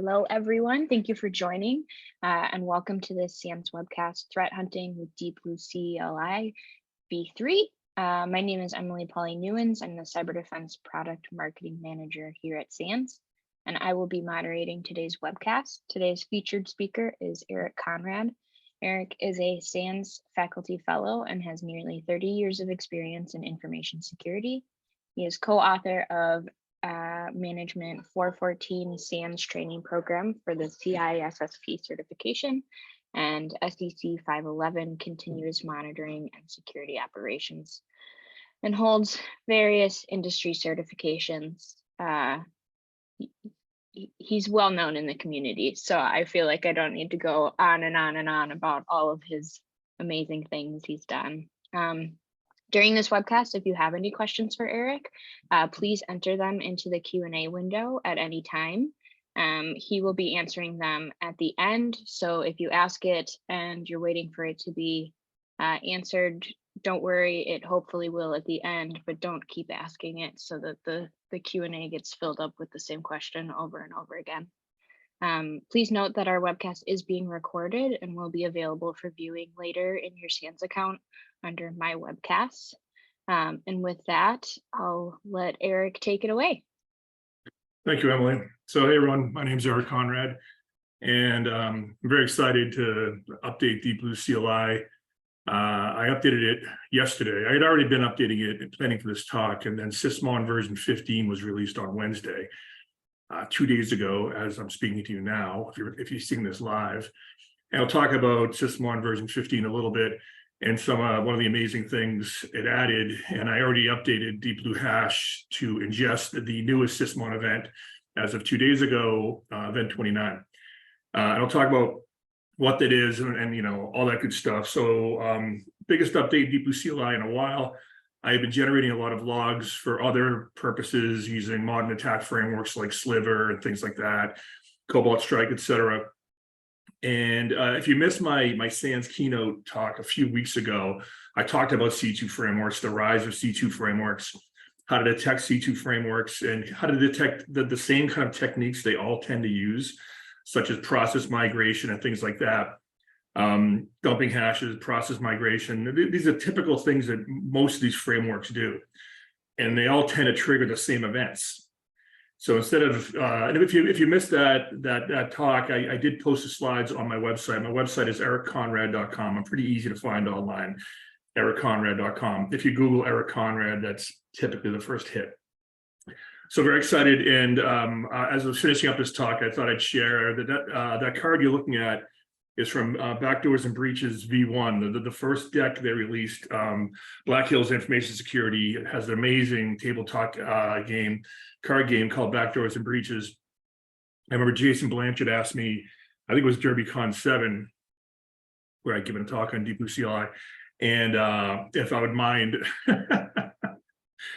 Hello, everyone. Thank you for joining and welcome to this SANS webcast, Threat Hunting with DeepBlue CLI V3. My name is Emily Pauline Newens. I'm the Cyber Defense Product Marketing Manager here at SANS, and I will be moderating today's webcast. Today's featured speaker is Eric Conrad. Eric is a SANS faculty fellow and has nearly 30 years of experience in information security. He is co-author of Management 414 SANS training program for the CISSP certification and SEC 511 continuous monitoring and security operations, and holds various industry certifications. He's well known in the community, so I feel like I don't need to go on and on and on about all of his amazing things he's done. During this webcast, if you have any questions for Eric, please enter them into the Q&A window at any time. He will be answering them at the end. So if you ask it and you're waiting for it to be answered, don't worry, it hopefully will at the end, but don't keep asking it so that the Q&A gets filled up with the same question over and over again. Please note that our webcast is being recorded and will be available for viewing later in your SANS account under My Webcasts. And with that, I'll let Eric take it away. Thank you, Emily. So hey, everyone, my name is Eric Conrad, and I'm very excited to update DeepBlue CLI. I updated it yesterday. I had already been updating it and planning for this talk, and then Sysmon version 15 was released on Wednesday. 2 days ago, as I'm speaking to you now, if you're seeing this live. And I'll talk about Sysmon version 15 a little bit and some one of the amazing things it added. And I already updated DeepBlue Hash to ingest the newest Sysmon event as of 2 days ago, event 29. And I'll talk about what that is and you know, all that good stuff. So biggest update DeepBlue CLI in a while. I've been generating a lot of logs for other purposes using modern attack frameworks like Sliver and things like that, Crowdstrike, etc. And if you missed my SANS keynote talk a few weeks ago, I talked about C2 frameworks, the rise of C2 frameworks, how to detect C2 frameworks, and how to detect the same kind of techniques they all tend to use, such as process migration and things like that. Dumping hashes, process migration. These are typical things that most of these frameworks do, and they all tend to trigger the same events. So instead of, and if you missed that talk, I did post the slides on my website. My website is ericconrad.com. I'm pretty easy to find online, ericconrad.com. If you Google Eric Conrad, that's typically the first hit. So very excited, and as I was finishing up this talk, I thought I'd share that card you're looking at is from Backdoors and Breaches V1, the first deck they released. Black Hills Information Security has an amazing tabletop card game called Backdoors and Breaches. I remember Jason Blanchard asked me, I think it was DerbyCon 7, where I'd given a talk on DeepBlue CLI, and if I would mind,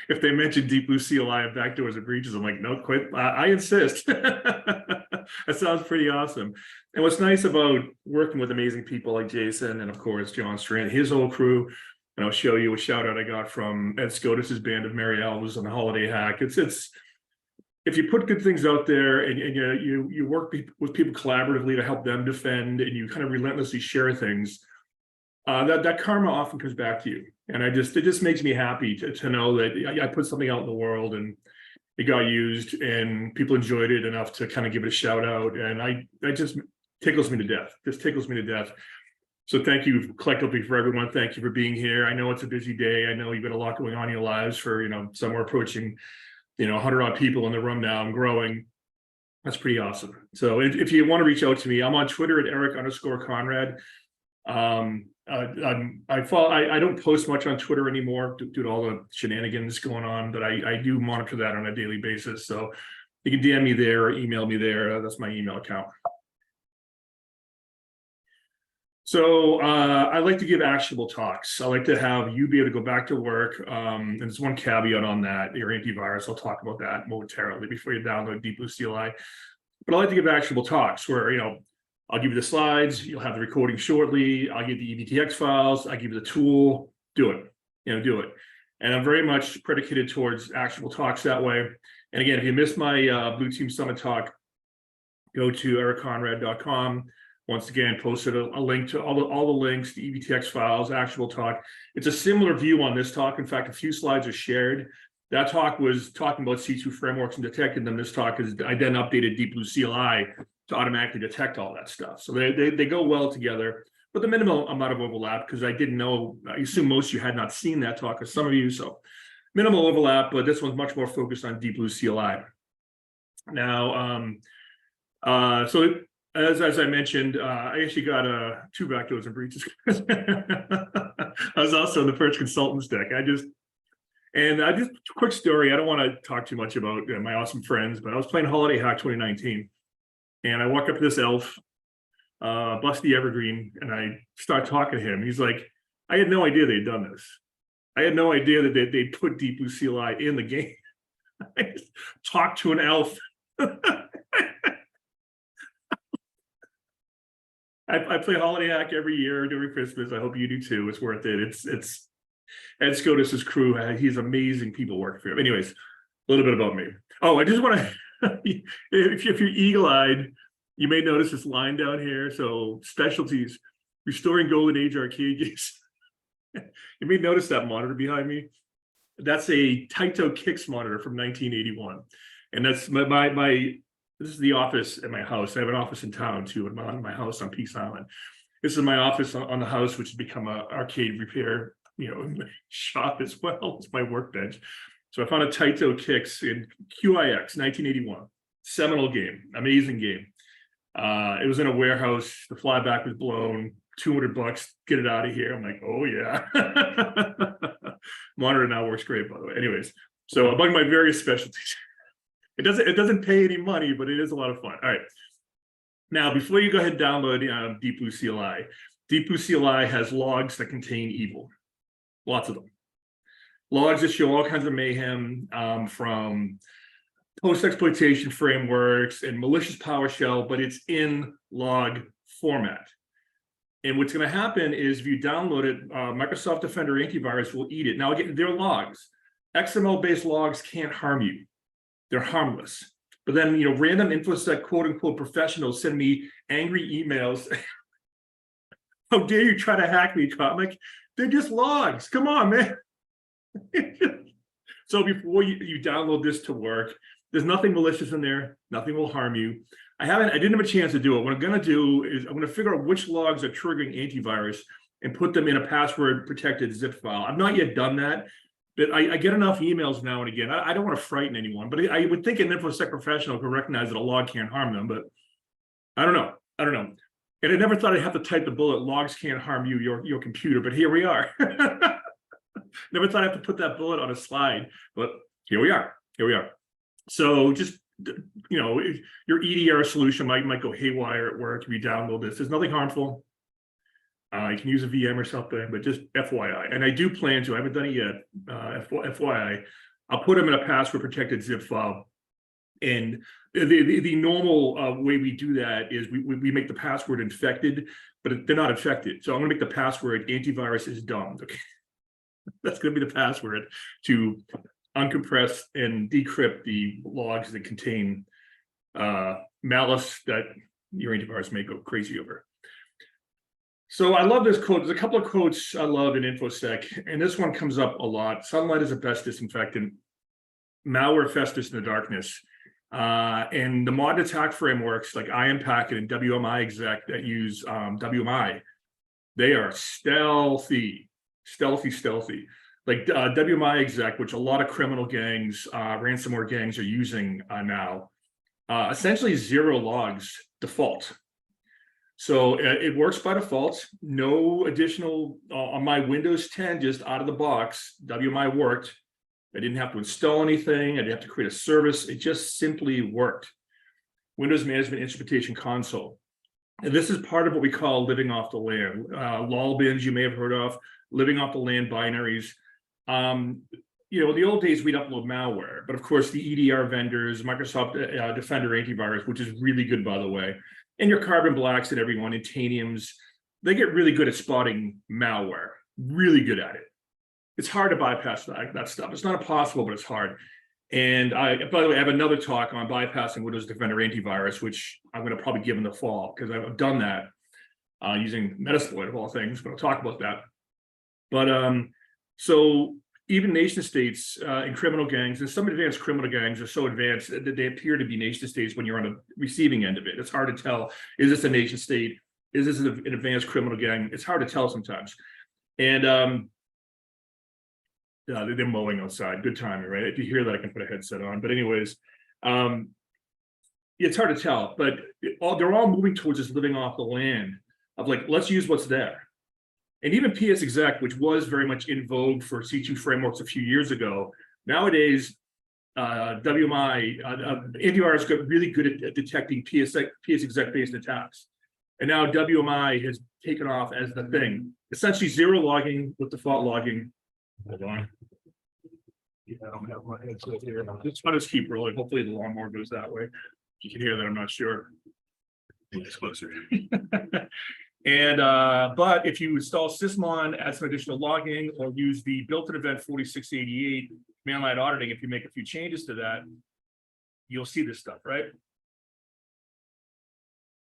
if they mentioned DeepBlue CLI and Backdoors and Breaches, I'm like, no, quit, I insist. That sounds pretty awesome. And what's nice about working with amazing people like Jason and of course John Strand, his whole crew, and I'll show you a shout out I got from Ed Scotus's band of Merry Elves on the Holiday Hack. It's if you put good things out there and you work with people collaboratively to help them defend, and you kind of relentlessly share things, that karma often comes back to you. And it just makes me happy to know that I put something out in the world and it got used and people enjoyed it enough to kind of give it a shout out. And that just tickles me to death, So thank you collectively for everyone. Thank you for being here. I know it's a busy day. I know you've got a lot going on in your lives for, somewhere approaching, 100 odd people in the room now and growing. That's pretty awesome. So if you want to reach out to me, I'm on Twitter at Eric_Conrad. I don't post much on Twitter anymore due to all the shenanigans going on, but I do monitor that on a daily basis. So you can DM me there or email me there. That's my email account. So I like to give actionable talks. I like to have you be able to go back to work. And there's one caveat on that, your antivirus. I'll talk about that momentarily before you download DeepBlue CLI. But I like to give actionable talks where, I'll give you the slides, you'll have the recording shortly, I'll give the EVTX files, I give you the tool, do it, do it. And I'm very much predicated towards actionable talks that way. And again, if you missed my Blue Team Summit talk go to ericconrad.com. Once again, posted a link to all the links, the EVTX files, Actionable Talk. It's a similar view on this talk. In fact, a few slides are shared. That talk was talking about C2 frameworks and detecting them. This talk is, I then updated DeepBlue CLI to automatically detect all that stuff. So they go well together, but the minimal amount of overlap, because I didn't know, I assume most of you had not seen that talk, or some of you, so minimal overlap, but this one's much more focused on DeepBlue CLI. Now, as I mentioned, I actually got two backdoors and breaches. I was also in the Perch Consultants deck. Just quick story. I don't want to talk too much about my awesome friends, but I was playing Holiday Hack 2019, and I walk up to this elf, Busty Evergreen, and I start talking to him. He's like, I had no idea they'd done this. I had no idea that they'd put DeepBlue CLI in the game. I just talked to an elf. I play Holiday Hack every year during Christmas. I hope you do too. It's worth it. It's Ed Scotus's crew. He's amazing people working for him. Anyways, a little bit about me. Oh, I just want to, if you're eagle-eyed, you may notice this line down here. So specialties, restoring golden age arcade games. You may notice that monitor behind me. That's a Taito Kicks monitor from 1981. And that's this is the office at my house. I have an office in town too, in my house on Peace Island. This is my office on the house, which has become an arcade repair, shop as well. It's my workbench. So I found a Taito Kicks in QIX 1981. Seminal game, amazing game. It was in a warehouse. The flyback was blown. $200, get it out of here. I'm like, oh yeah. Monitor now works great, by the way. Anyways, so among my various specialties, it doesn't pay any money, but it is a lot of fun. All right. Now, before you go ahead and download DeepBlue CLI, DeepBlue CLI has logs that contain evil. Lots of them. Logs that show all kinds of mayhem, from post-exploitation frameworks and malicious PowerShell, but it's in log format. And what's going to happen is if you download it, Microsoft Defender Antivirus will eat it. Now, again, they're logs. XML-based logs can't harm you. They're harmless. But then, random InfoSec quote-unquote professionals send me angry emails. How dare you try to hack me, Comic? They're just logs. Come on, man. So before you download this to work, there's nothing malicious in there. Nothing will harm you. I didn't have a chance to do it. What I'm going to do is I'm going to figure out which logs are triggering antivirus and put them in a password protected zip file. I've not yet done that, but I get enough emails now and again. I don't want to frighten anyone, but I would think an InfoSec professional could recognize that a log can't harm them, but I don't know. And I never thought I'd have to type the bullet, logs can't harm you, your computer, but here we are. Never thought I'd have to put that bullet on a slide, but here we are. So just, your EDR solution might go haywire at work if you download this. There's nothing harmful. You can use a VM or something, but just FYI. And I do plan to, I haven't done it yet, FYI. I'll put them in a password protected zip file. And the normal way we do that is we make the password infected, but they're not infected. So I'm gonna make the password antivirus is dumb. Okay. That's gonna be the password to uncompress and decrypt the logs that contain malice that your antivirus may go crazy over. So I love this quote. There's a couple of quotes I love in InfoSec, and this one comes up a lot. Sunlight is the best disinfectant. Malware festers in the darkness. And the modern attack frameworks like Impacket and WMIExec that use WMI, they are stealthy. Like WmiExec, which a lot of criminal gangs, ransomware gangs are using now, essentially zero logs default. So it works by default, no additional, on my Windows 10, just out of the box, WMI worked. I didn't have to install anything, I didn't have to create a service, it just simply worked. Windows Management Instrumentation Console. And this is part of what we call living off the land. LOL bins you may have heard of, living off the land binaries. In the old days, we'd upload malware, but of course the EDR vendors, Microsoft Defender Antivirus, which is really good, by the way, and your Carbon Blacks and everyone, and Taniums, they get really good at spotting malware, really good at it. It's hard to bypass that stuff. It's not impossible, but it's hard. And by the way, I have another talk on bypassing Windows Defender antivirus, which I'm going to probably give in the fall because I've done that using Metasploit of all things, but I'll talk about that. But so even nation states and criminal gangs, and some advanced criminal gangs are so advanced that they appear to be nation states when you're on the receiving end of it. It's hard to tell, is this a nation state? Is this an advanced criminal gang? It's hard to tell sometimes. And they're mowing outside. Good timing, right? If you hear that, I can put a headset on. But anyways, it's hard to tell. But they're all moving towards this living off the land of like, let's use what's there. And even PSExec, which was very much in vogue for C2 frameworks a few years ago, nowadays, antivirus got really good at detecting PSExec-based attacks. And now WMI has taken off as the thing. Essentially zero logging with default logging. Hold on. Yeah, I don't have my headset here. I'll just keep rolling. Hopefully the lawnmower goes that way. You can hear that, I'm not sure. It's closer. And but if you install Sysmon, add some additional logging, or use the built-in event 4688 command line auditing, if you make a few changes to that, you'll see this stuff, right?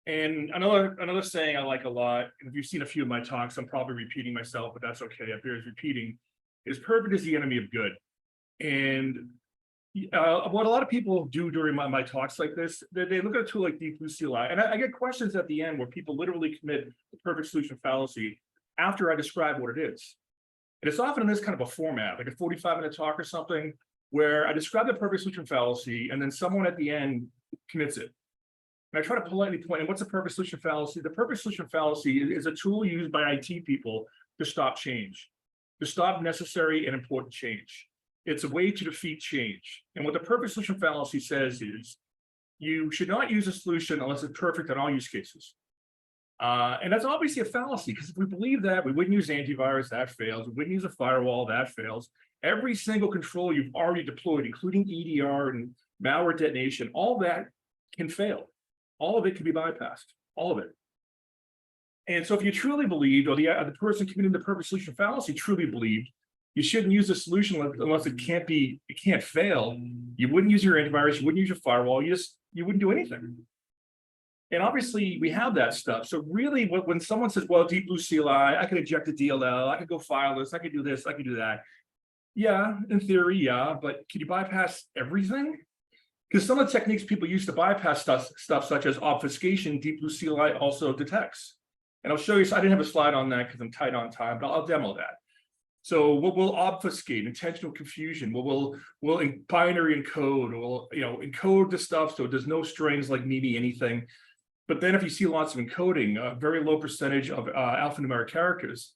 And another saying I like a lot, and if you've seen a few of my talks, I'm probably repeating myself, but that's okay. It bears repeating. Is perfect is the enemy of good. And what a lot of people do during my talks like this, they look at a tool like DeepBlue CLI, and I get questions at the end where people literally commit the perfect solution fallacy after I describe what it is. And it's often in this kind of a format, like a 45-minute talk or something, where I describe the perfect solution fallacy, and then someone at the end commits it. And I try to politely point, and what's a perfect solution fallacy? The perfect solution fallacy is a tool used by IT people to stop change, to stop necessary and important change. It's a way to defeat change. And what the perfect solution fallacy says is, you should not use a solution unless it's perfect in all use cases. And that's obviously a fallacy, because if we believe that, we wouldn't use antivirus, that fails. We wouldn't use a firewall, that fails. Every single control you've already deployed, including EDR and malware detonation, all that can fail. All of it can be bypassed, all of it. And so if you truly believed, or the person committing the perfect solution fallacy truly believed, you shouldn't use a solution unless it can't fail. You wouldn't use your antivirus, you wouldn't use your firewall, you wouldn't do anything. And obviously we have that stuff. So really when someone says, well, DeepBlue CLI, I could inject a DLL, I could go fileless, I could do this, I could do that. Yeah, in theory, yeah, but can you bypass everything? Because some of the techniques people use to bypass stuff such as obfuscation, DeepBlue CLI also detects. And I'll show you, so I didn't have a slide on that because I'm tight on time, but I'll demo that. So we'll obfuscate intentional confusion. We'll binary encode, or we'll encode the stuff so there's no strings like maybe anything. But then if you see lots of encoding, a very low percentage of alphanumeric characters,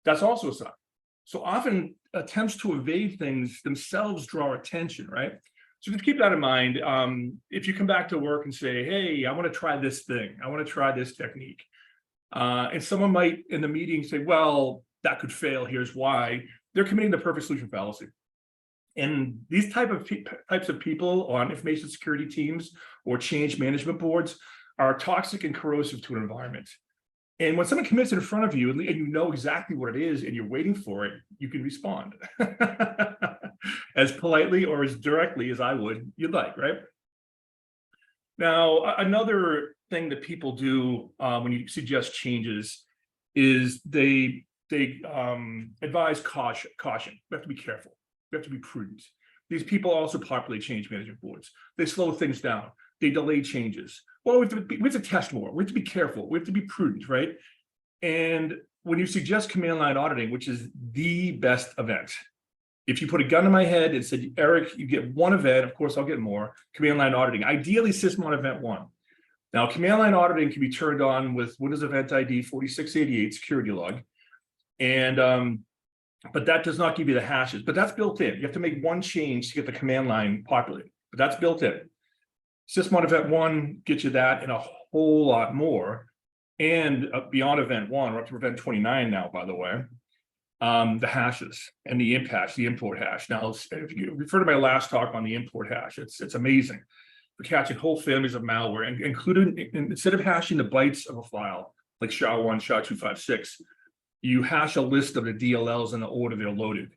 that's also a sign. So often attempts to evade things themselves draw attention, right? So just keep that in mind. If you come back to work and say, hey, I want to try this thing, I want to try this technique. And someone might in the meeting say, well, that could fail, here's why. They're committing the perfect solution fallacy. And these types of people on information security teams or change management boards are toxic and corrosive to an environment. And when someone commits it in front of you and you know exactly what it is and you're waiting for it, you can respond as politely or as directly as you'd like, right? Now, another thing that people do when you suggest changes is they advise caution. We have to be careful. We have to be prudent. These people also populate change management boards. They slow things down. They delay changes. Well, we have to test more. We have to be careful. We have to be prudent, right? And when you suggest command line auditing, which is the best event, if you put a gun to my head and said, Eric, you get one event, of course I'll get more, command line auditing, ideally Sysmon event 1. Now, command line auditing can be turned on with Windows Event ID 4688 security log. And but that does not give you the hashes, but that's built in. You have to make one change to get the command line populated, but that's built in. Sysmon event 1 gets you that and a whole lot more. And beyond event 1, we're up to event 29 now, by the way, the hashes and the import hash. Now, if you refer to my last talk on the import hash, it's amazing for catching whole families of malware, and including, instead of hashing the bytes of a file, like SHA-1, SHA-256, you hash a list of the DLLs in the order they're loaded.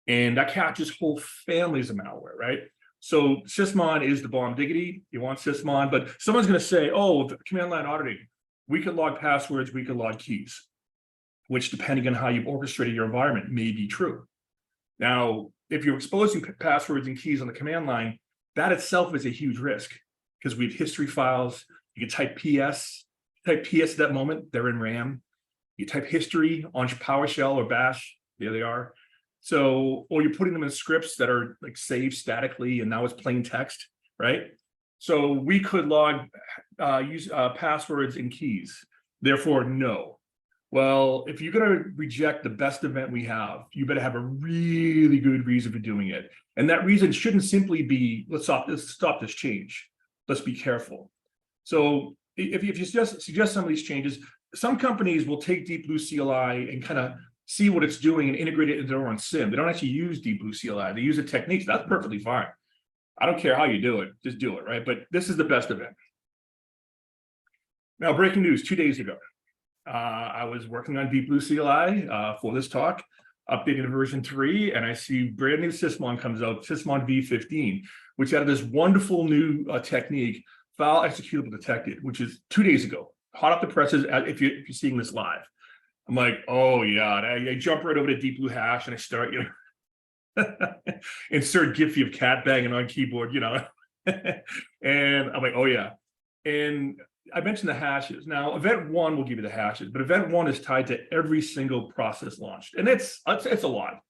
And that catches whole families of malware, right? So Sysmon is the bomb diggity. You want Sysmon, but someone's going to say, oh, command line auditing, we could log passwords, we could log keys, which depending on how you've orchestrated your environment may be true. Now, if you're exposing passwords and keys on the command line, that itself is a huge risk because we have history files. You can type PS at that moment, they're in RAM. You type history on PowerShell or Bash, there they are. So, or you're putting them in scripts that are like saved statically and now it's plain text, right? So we could log, use passwords and keys, therefore no. Well, if you're gonna reject the best event we have, you better have a really good reason for doing it. And that reason shouldn't simply be, let's stop this change. Let's be careful. So if you suggest some of these changes, some companies will take DeepBlue CLI and kind of see what it's doing and integrate it into their own SIM. They don't actually use DeepBlue CLI. They use the techniques. That's perfectly fine. I don't care how you do it. Just do it, right? But this is the best event. Now, breaking news, 2 days ago, I was working on DeepBlue CLI for this talk, updating to version 3, and I see brand new Sysmon comes out, Sysmon v15, which added this wonderful new technique, file executable detected, which is 2 days ago, hot off the presses. If you're seeing this live, I'm like, oh yeah, and I jump right over to DeepBlue hash and I start, insert Giphy of cat banging on keyboard, and I'm like, oh yeah, and I mentioned the hashes. Now, event 1 will give you the hashes, but event 1 is tied to every single process launched, and it's a lot.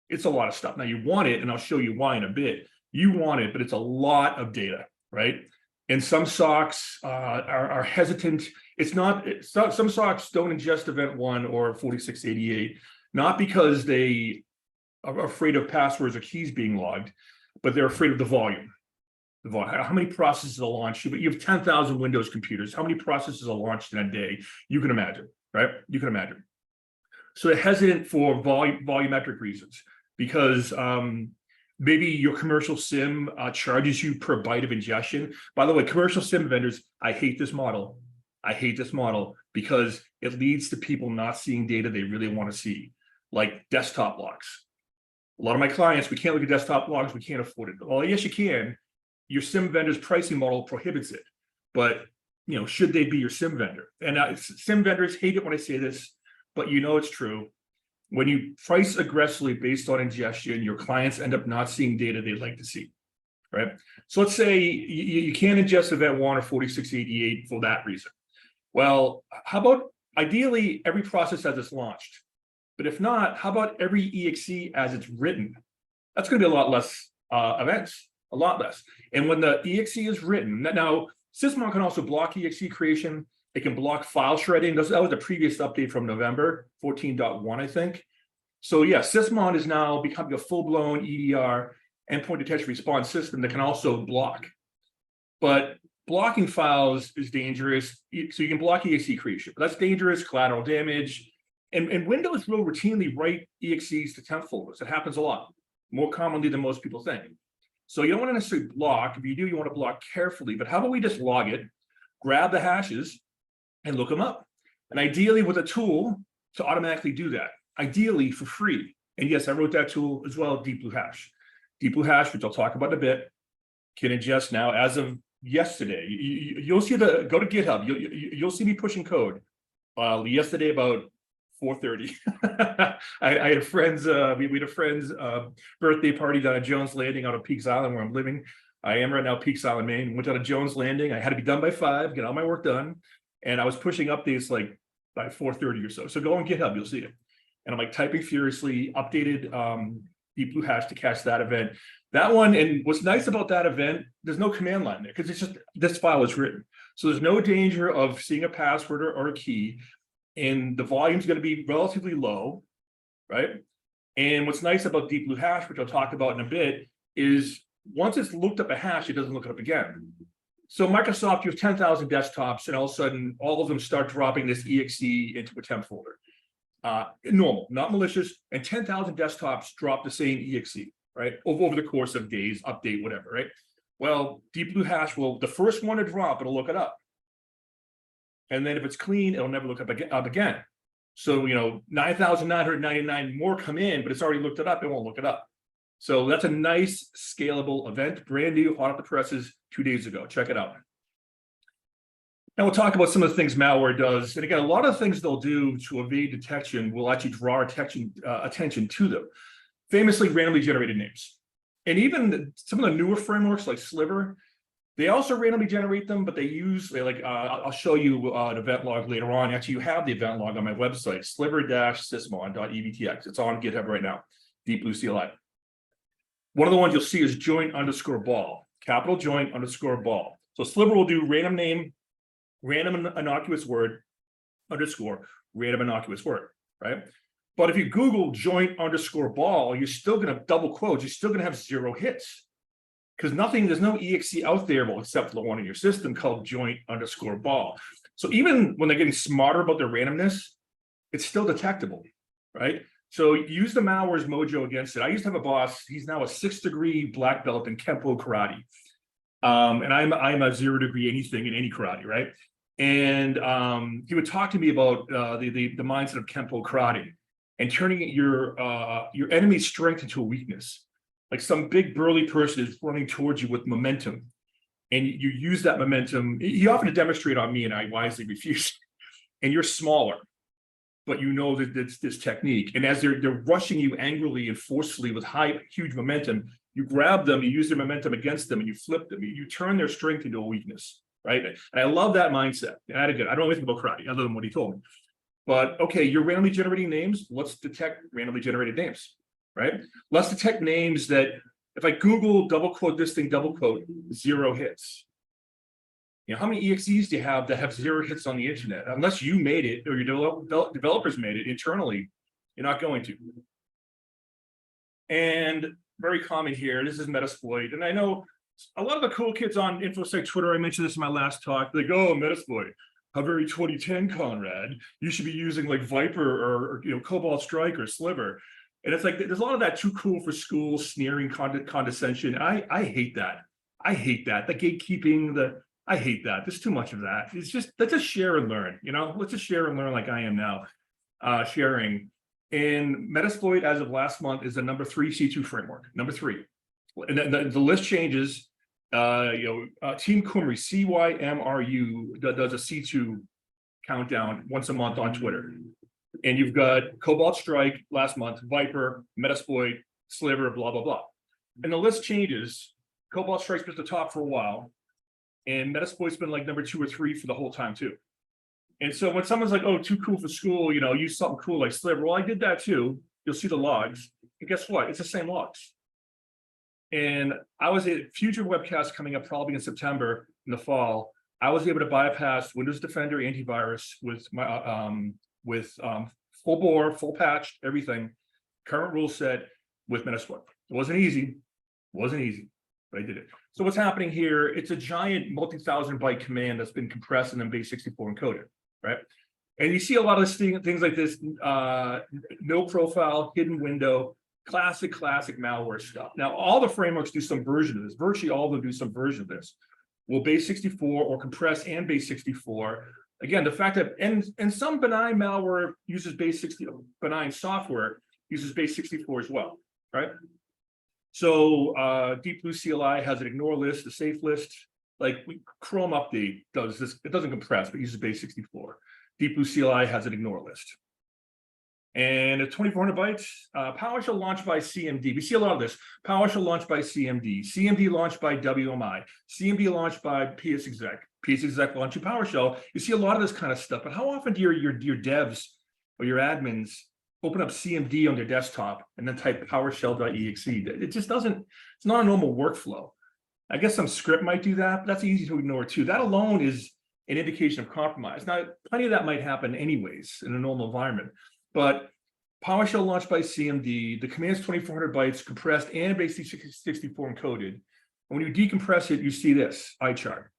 It's a lot of stuff. Now you want it, and I'll show you why in a bit. You want it, but it's a lot of data, right? And some SOCs are hesitant. Some SOCs don't ingest event 1 or 4688, not because they are afraid of passwords or keys being logged, but they're afraid of the volume. How many processes are launched? You have 10,000 Windows computers. How many processes are launched in a day? You can imagine, right? You can imagine. So they're hesitant for volumetric reasons because maybe your commercial SIM charges you per byte of ingestion. By the way, commercial SIM vendors, I hate this model. I hate this model because it leads to people not seeing data they really want to see, like desktop logs. A lot of my clients, we can't look at desktop logs, we can't afford it. Well, yes, you can. Your SIM vendor's pricing model prohibits it, but should they be your SIM vendor? And SIM vendors hate it when I say this, but it's true. When you price aggressively based on ingestion, your clients end up not seeing data they'd like to see, right? So let's say you can't ingest event 1 or 4688 for that reason. Well, how about ideally every process as it's launched? But if not, how about every EXE as it's written? That's going to be a lot less events. A lot less. And when the EXE is written, now Sysmon can also block EXE creation. It can block file shredding. That was the previous update from November 14.1, I think. So yeah, Sysmon is now becoming a full-blown EDR, endpoint detection response system that can also block. But blocking files is dangerous. So you can block EXE creation, but that's dangerous, collateral damage. And Windows will routinely write EXEs to temp folders. It happens a lot, more commonly than most people think. So you don't want to necessarily block. If you do, you want to block carefully. But how about we just log it, grab the hashes, and look them up? And ideally with a tool to automatically do that, ideally for free. And yes, I wrote that tool as well, DeepBlue Hash. DeepBlue Hash, which I'll talk about in a bit, can ingest now as of yesterday. You'll see go to GitHub. You'll see me pushing code. Yesterday about 4:30. I had friends. We had a friend's birthday party down at Jones Landing out of Peaks Island, where I'm living. I am right now, Peaks Island, Maine. Went down to Jones Landing. I had to be done by 5, get all my work done, and I was pushing updates like by 4:30 or so. So go on GitHub, you'll see it. And I'm like typing furiously, updated DeepBlue Hash to catch that event. That one, and what's nice about that event, there's no command line there because it's just this file is written. So there's no danger of seeing a password or a key. And the volume is going to be relatively low, right? And what's nice about DeepBlue Hash, which I'll talk about in a bit, is once it's looked up a hash, it doesn't look it up again. So Microsoft, you have 10,000 desktops, and all of a sudden, all of them start dropping this EXE into a temp folder. Normal, not malicious, and 10,000 desktops drop the same EXE, right? Over the course of days, update, whatever, right? Well, DeepBlue Hash will, the first one to drop, it'll look it up. And then if it's clean, it'll never look up again. So, 9,999 more come in, but it's already looked it up. It won't look it up. So that's a nice scalable event, brand new, hot off the presses 2 days ago. Check it out. Now we'll talk about some of the things malware does. And again, a lot of things they'll do to evade detection will actually draw attention to them. Famously, randomly generated names. And even some of the newer frameworks like Sliver, they also randomly generate them, but I'll show you an event log later on. Actually, you have the event log on my website, sliver-sysmon.evtx. It's on GitHub right now, DeepBlue CLI. One of the ones you'll see is joint_ball, capital joint_ball. So Sliver will do random name, random innocuous word, underscore, random innocuous word, right? But if you Google joint_ball, you're still going to double quotes, you're still going to have 0 hits. Because there's no exe out there, well, except for the one in your system called joint_ball. So even when they're getting smarter about their randomness, it's still detectable, right? So use the malware's mojo against it. I used to have a boss, he's now a 6th degree black belt in Kempo karate. And I'm a 0 degree anything in any karate, right? And he would talk to me about the mindset of Kempo karate and turning your enemy's strength into a weakness. Like some big burly person is running towards you with momentum, and you use that momentum. He offered to demonstrate on me, and I wisely refused. And you're smaller, but you know that it's this technique. And as they're rushing you angrily and forcefully with huge momentum, you grab them, you use their momentum against them, and you flip them. You turn their strength into a weakness, right? And I love that mindset. And I don't know anything about karate other than what he told me. But okay, you're randomly generating names. Let's detect randomly generated names. Right? Let's detect names that if I Google double quote this thing, double quote, 0 hits. You know, how many EXEs do you have that have 0 hits on the internet? Unless you made it or your developers made it internally, you're not going to. And very common here, this is Metasploit. And I know a lot of the cool kids on InfoSec Twitter, I mentioned this in my last talk, they go, oh, Metasploit, how very 2010, Conrad. You should be using like Viper or Cobalt Strike or Sliver. And it's like, there's a lot of that too cool for school, sneering, condescension. I hate that. I hate that. The gatekeeping, I hate that. There's too much of that. Let's just share and learn, let's just share and learn like I am now, sharing. And Metasploit, as of last month, is the #3 C2 framework, #3. And then the list changes. Team Kumri, CYMRU, does a C2 countdown once a month on Twitter. And you've got Cobalt Strike last month, Viper, Metasploit, Sliver, blah, blah, blah. And the list changes. Cobalt Strike's been at the top for a while. And Metasploit's been like #2 or 3 for the whole time too. And so when someone's like, oh, too cool for school, use something cool like Sliver. Well, I did that too. You'll see the logs. And guess what? It's the same logs. And I was at future webcasts coming up probably in September in the fall. I was able to bypass Windows Defender antivirus with my full bore, full patched, everything, current rule set with Metasploit. It wasn't easy, but I did it. So what's happening here? It's a giant multi-thousand byte command that's been compressed and then base64 encoded, right? And you see a lot of things like this, no profile, hidden window, classic malware stuff. Now, all the frameworks do some version of this. Virtually all of them do some version of this. Will base64 or compress and base64. Again, the fact that, and some benign malware uses benign software uses base64 as well, right? So DeepBlue CLI has an ignore list, a safe list. Like Chrome update does this, it doesn't compress, but uses base64. DeepBlue CLI has an ignore list. And at 2,400 bytes, PowerShell launched by CMD. We see a lot of this. PowerShell launched by CMD. CMD launched by WMI. CMD launched by PSExec. PSExec launched by PowerShell. You see a lot of this kind of stuff. But how often do your devs or your admins open up CMD on their desktop and then type PowerShell.exe? It just doesn't, it's not a normal workflow. I guess some script might do that, but that's easy to ignore too. That alone is an indication of compromise. Now, plenty of that might happen anyways in a normal environment. But PowerShell launched by CMD, the command's 2,400 bytes, compressed and base64 encoded. And when you decompress it, you see this eye chart.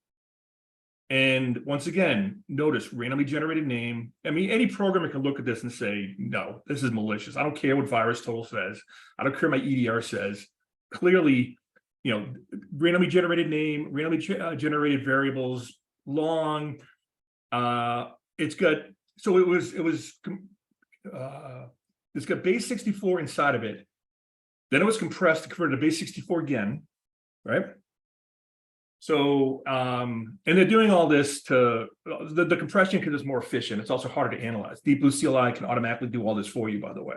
And once again, notice randomly generated name. I mean, any programmer can look at this and say, no, this is malicious. I don't care what virus total says. I don't care what my EDR says. Clearly, randomly generated name, randomly generated variables, long. It's got base64 inside of it, Then it was compressed to convert to base 64 again, right? So, and they're doing all this to, the compression because it's more efficient. It's also harder to analyze. DeepBlue CLI can automatically do all this for you, by the way.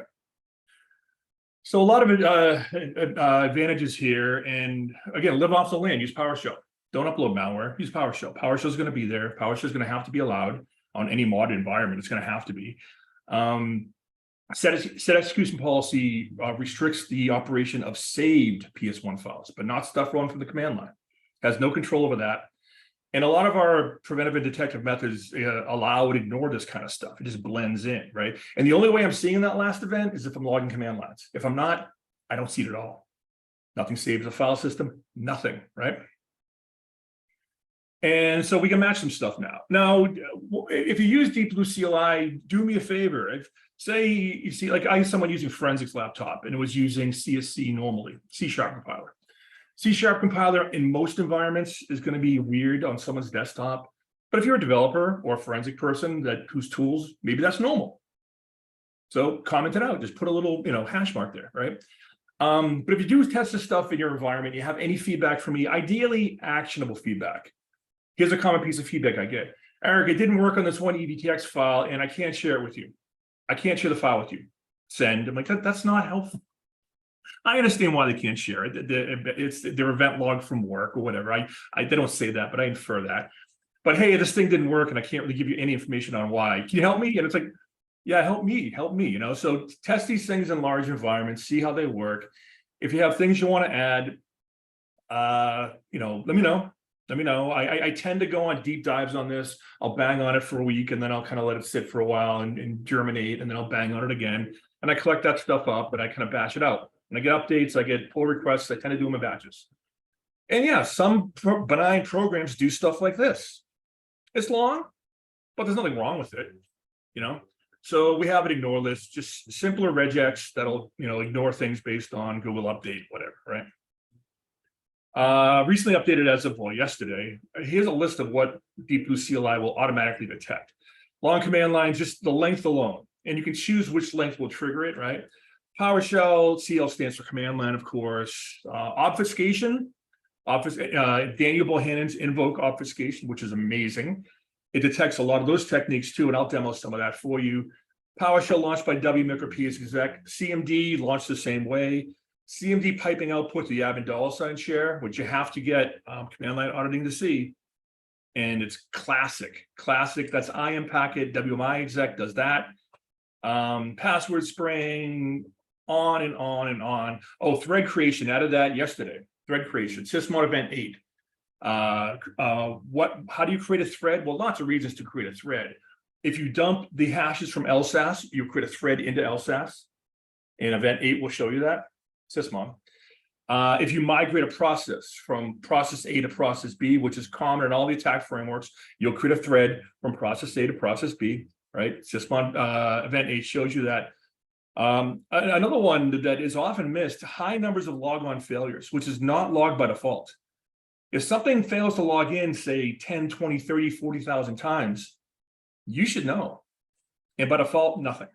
So a lot of advantages here. And again, live off the land, use PowerShell. Don't upload malware, use PowerShell. PowerShell is going to be there. PowerShell is going to have to be allowed on any mod environment. It's going to have to be. Set execution policy restricts the operation of saved PS1 files, but not stuff run from the command line. Has no control over that. And a lot of our preventive and detective methods allow and ignore this kind of stuff. It just blends in, right? And the only way I'm seeing that last event is if I'm logging command lines. If I'm not, I don't see it at all. Nothing saves the file system, nothing, right? And so we can match some stuff now. Now, if you use DeepBlue CLI, do me a favor. If, say you see, like I had someone using Forensics laptop and it was using CSC normally, C# compiler. C# compiler in most environments is going to be weird on someone's desktop. But if you're a developer or a forensic person whose tools, maybe that's normal. So comment it out, just put a little, hash mark there, right? But if you do test this stuff in your environment, you have any feedback from me, ideally actionable feedback. Here's a common piece of feedback I get. Eric, it didn't work on this one EVTX file and I can't share it with you. I can't share the file with you. Send. I'm like, that's not helpful. I understand why they can't share it. It's their event log from work or whatever. They don't say that, but I infer that. But hey, this thing didn't work and I can't really give you any information on why. Can you help me? And it's like, yeah, help me. So test these things in large environments, see how they work. If you have things you want to add, let me know. Let me know. I tend to go on deep dives on this. I'll bang on it for a week and then I'll kind of let it sit for a while and germinate, and then I'll bang on it again. And I collect that stuff up and I kind of bash it out. When I get updates, I get pull requests. I tend to do them in batches. And yeah, some benign programs do stuff like this. It's long, but there's nothing wrong with it, So we have an ignore list, just simpler regex that'll, ignore things based on Google update, whatever, right? Recently updated as of yesterday. Here's a list of what DeepBlue CLI will automatically detect. Long command lines, just the length alone, and you can choose which length will trigger it, right? PowerShell, CL stands for command line, of course. Obfuscation, Daniel Bohannon's invoke obfuscation, which is amazing. It detects a lot of those techniques too, and I'll demo some of that for you. PowerShell launched by WmiExec or PSExec. CMD launched the same way. CMD piping output to the $$ share, which you have to get command line auditing to see. And it's classic. That's Impacket, WMIExec does that. Password spraying, on and on and on. Oh, thread creation, added that yesterday. Thread creation, Sysmon event 8. How do you create a thread? Well, lots of reasons to create a thread. If you dump the hashes from LSAS, you create a thread into LSAS. And event 8 will show you that, Sysmon. If you migrate a process from process A to process B, which is common in all the attack frameworks, you'll create a thread from process A to process B, right? Sysmon event 8 shows you that. Another one that is often missed, high numbers of logon failures, which is not logged by default. If something fails to log in, say 10, 20, 30, 40,000 times, you should know. And by default, nothing.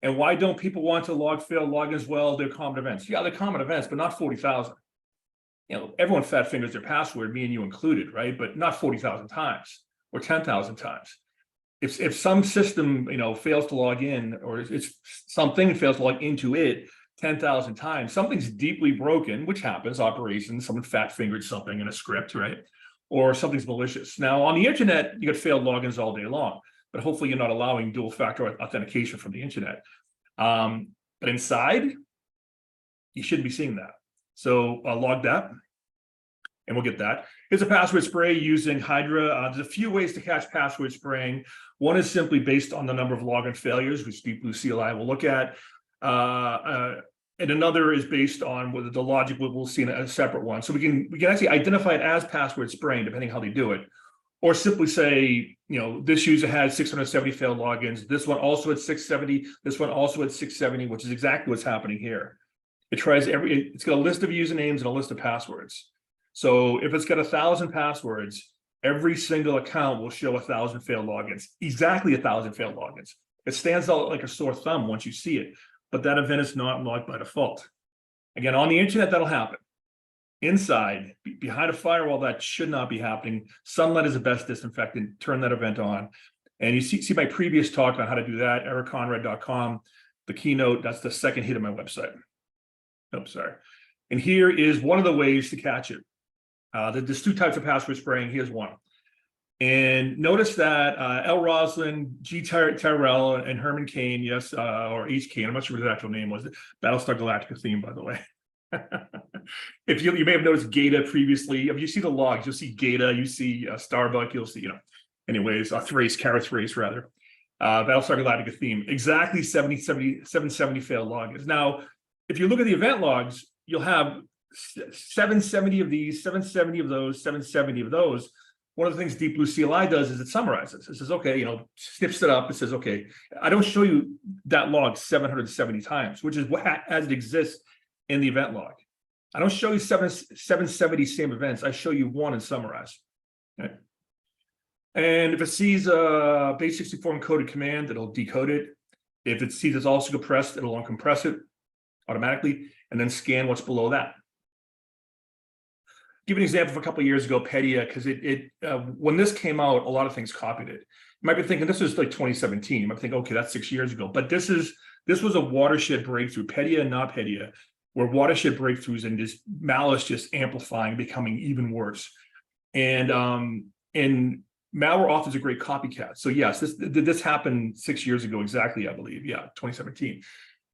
And why don't people want to log failed logins? Well, they're common events. Yeah, they're common events, but not 40,000. Everyone fat fingers their password, me and you included, right? But not 40,000 times or 10,000 times. If some system, fails to log in, or something fails to log into it 10,000 times, something's deeply broken, which happens, operations, someone fat fingered something in a script, right? Or something's malicious. Now on the internet, you get failed logins all day long, but hopefully you're not allowing dual factor authentication from the internet. But inside, you shouldn't be seeing that. So log that, and we'll get that. Here's a password spray using Hydra. There's a few ways to catch password spraying. One is simply based on the number of login failures, which DeepBlue CLI will look at. And another is based on whether the logic we'll see in a separate one. So we can actually identify it as password spraying, depending how they do it. Or simply say, this user had 670 failed logins. This one also had 670. This one also had 670, which is exactly what's happening here. It tries it's got a list of usernames and a list of passwords. So if it's got 1,000 passwords, every single account will show 1,000 failed logins, exactly 1,000 failed logins. It stands out like a sore thumb once you see it, but that event is not logged by default. Again, on the internet, that'll happen. Inside, behind a firewall, that should not be happening. Sunlight is the best disinfectant. Turn that event on. And you see my previous talk on how to do that, ericconrad.com. The keynote, that's the second hit of my website. Oh, sorry. And here is one of the ways to catch it. There's two types of password spraying. Here's one. And notice that L. Roslin, G. Tyrell, and Herman Cain, yes, or H. Cain, I'm not sure what his actual name was. Battlestar Galactica theme, by the way. If you may have noticed Gata previously. If you see the logs, you'll see Gata, you see Starbuck, you'll see, anyways, Carrot's Race, rather. Battlestar Galactica theme, exactly 770 failed logins. Now, if you look at the event logs, you'll have 770 of these, 770 of those, 770 of those. One of the things DeepBlue CLI does is it summarizes. It says, okay, snips it up. It says, okay, I don't show you that log 770 times, which is what as it exists in the event log. I don't show you 770 same events. I show you one and summarize. Okay. And if it sees a base64 encoded command, it'll decode it. If it sees it's also compressed, it'll uncompress it automatically and then scan what's below that. Give an example of a couple of years ago, Pedia, because when this came out, a lot of things copied it. You might be thinking this was like 2017. You might think, okay, that's 6 years ago. But this was a watershed breakthrough, Pedia and not Pedia, where watershed breakthroughs and just malice just amplifying, becoming even worse. And malware authors are great copycats. So yes, this happened 6 years ago exactly, I believe. Yeah, 2017.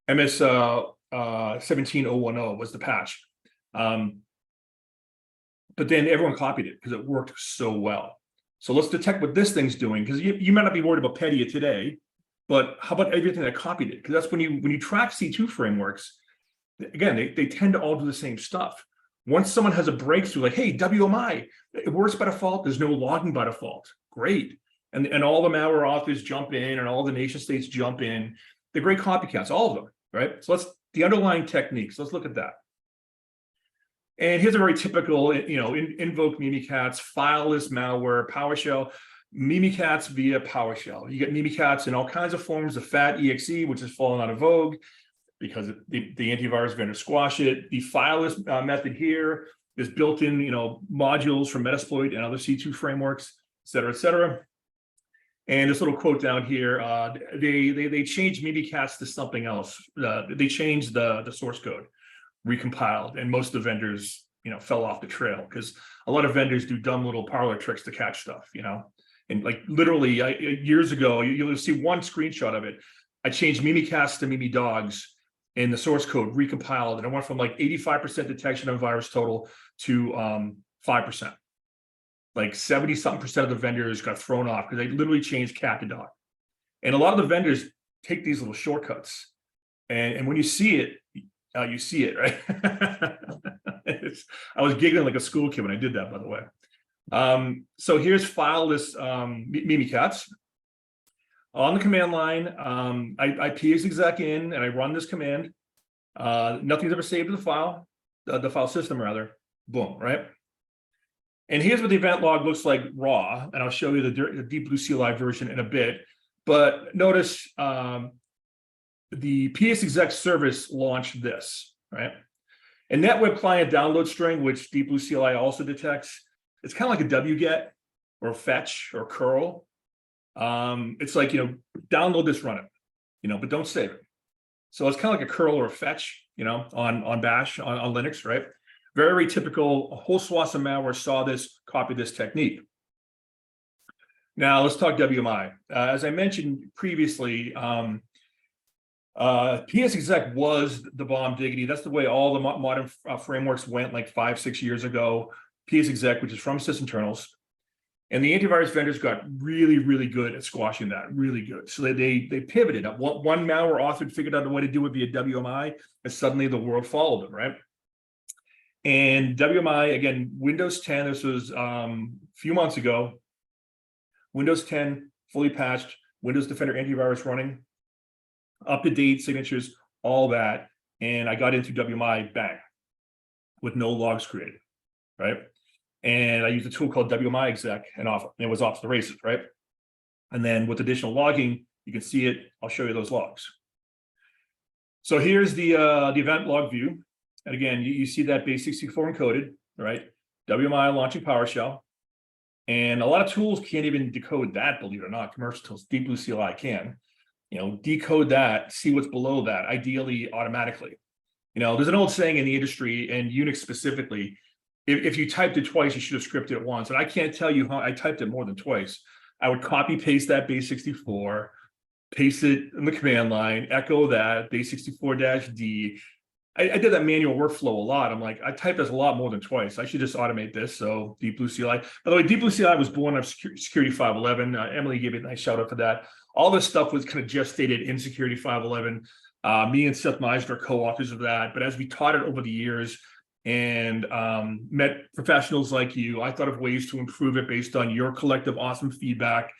MS 17010 was the patch. But then everyone copied it because it worked so well. So let's detect what this thing's doing, because you might not be worried about Pedia today, but how about everything that copied it? Because that's when you track C2 frameworks, again, they tend to all do the same stuff. Once someone has a breakthrough, like, hey, WMI, it works by default, there's no logging by default. Great. And all the malware authors jump in and all the nation states jump in. They're great copycats, all of them, right? So the underlying techniques, let's look at that. And here's a very typical, invoke Mimikatz, fileless malware, PowerShell, Mimikatz via PowerShell. You get Mimikatz in all kinds of forms, the fat exe, which has fallen out of vogue because the antivirus vendor squashed it. The fileless method here is built in, modules from Metasploit and other C2 frameworks, et cetera, et cetera. And this little quote down here, they changed Mimikatz to something else. They changed the source code, recompiled, and most of the vendors, fell off the trail because a lot of vendors do dumb little parlor tricks to catch stuff, and like literally years ago, you'll see one screenshot of it. I changed Mimikatz to Mimi Dogs in the source code, recompiled, and I went from like 85% detection of virus total to 5%. Like 70-something% of the vendors got thrown off because they literally changed cat to dog. And a lot of the vendors take these little shortcuts, and when you see it, you see it, right? I was giggling like a school kid when I did that, by the way. So here's fileless Mimikatz. On the command line, I PSExec in and I run this command. Nothing's ever saved to the file system rather. Boom, right? And here's what the event log looks like raw, and I'll show you the DeepBlue CLI version in a bit. But notice the PSExec service launched this, right? And that web client download string, which DeepBlue CLI also detects, it's kind of like a wget or a fetch or curl. It's like, download this, run it, but don't save it. So it's kind of like a curl or a fetch, on Bash, on Linux, right? Very typical. A whole swath of malware saw this, copied this technique. Now let's talk WMI. As I mentioned previously, PSExec was the bomb diggity. That's the way all the modern frameworks went like 5-6 years ago. PSExec, which is from sysinternals. And the antivirus vendors got really, really good at squashing that, really good. So they pivoted. One malware author figured out a way to do it via WMI, and suddenly the world followed them, right? And WMI, again, Windows 10, this was a few months ago. Windows 10, fully patched, Windows Defender antivirus running, up-to-date signatures, all that. And I got into WMI, bang, with no logs created, right? And I used a tool called WmiExec, and it was off the races, right? And then with additional logging, you can see it. I'll show you those logs. So here's the event log view. And again, you see that base 64 encoded, right? WMI launching PowerShell. And a lot of tools can't even decode that, believe it or not. Commercial tools, DeepBlue CLI can. Decode that, see what's below that, ideally automatically. There's an old saying in the industry, and Unix specifically, if you typed it twice, you should have scripted it once. And I can't tell you how I typed it more than twice. I would copy paste that base 64, paste it in the command line, echo that base 64-D. I did that manual workflow a lot. I'm like, I typed this a lot more than twice. I should just automate this. So DeepBlue CLI. By the way, DeepBlue CLI was born of Security 511. Emily gave it a nice shout out for that. All this stuff was kind of gestated in Security 511. Me and Seth Meisner are co-authors of that. But as we taught it over the years and met professionals like you, I thought of ways to improve it based on your collective awesome feedback.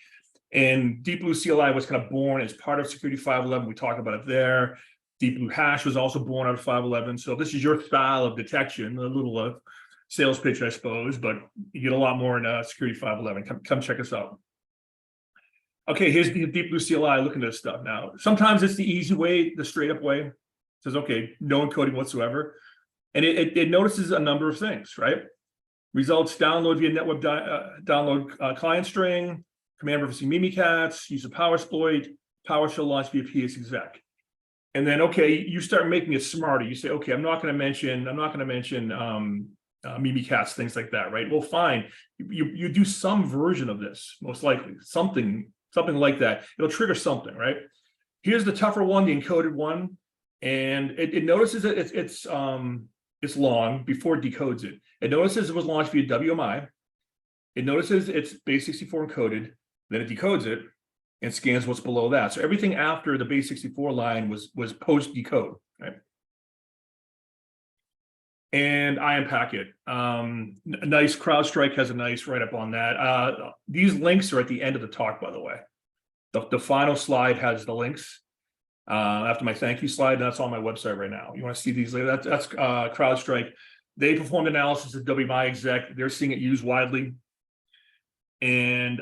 And DeepBlue CLI was kind of born as part of Security 511. We talk about it there. DeepBlue Hash was also born out of 511. So this is your style of detection, a little sales pitch, I suppose, but you get a lot more in Security 511. Come check us out. Okay, here's the DeepBlue CLI. Look at this stuff now. Sometimes it's the easy way, the straight up way. It says, okay, no encoding whatsoever. And it notices a number of things, right? Results download via NetWeb download client string, command referencing Mimikatz, use of Powersploit, PowerShell launch via PSExec. And then, okay, you start making it smarter. You say, okay, I'm not going to mention Mimikatz, things like that, right? Well, fine. You do some version of this, most likely, something like that. It'll trigger something, right? Here's the tougher one, the encoded one, and it notices that it's long before it decodes it. It notices it was launched via WMI. It notices it's base 64 encoded, then it decodes it and scans what's below that. So everything after the base 64 line was post decode, right? And Impacket, nice. Crowdstrike has a nice write-up on that. These links are at the end of the talk, by the way. The final slide has the links after my thank you slide, and that's on my website right now. You want to see these? That's Crowdstrike. They performed analysis of WmiExec. They're seeing it used widely. And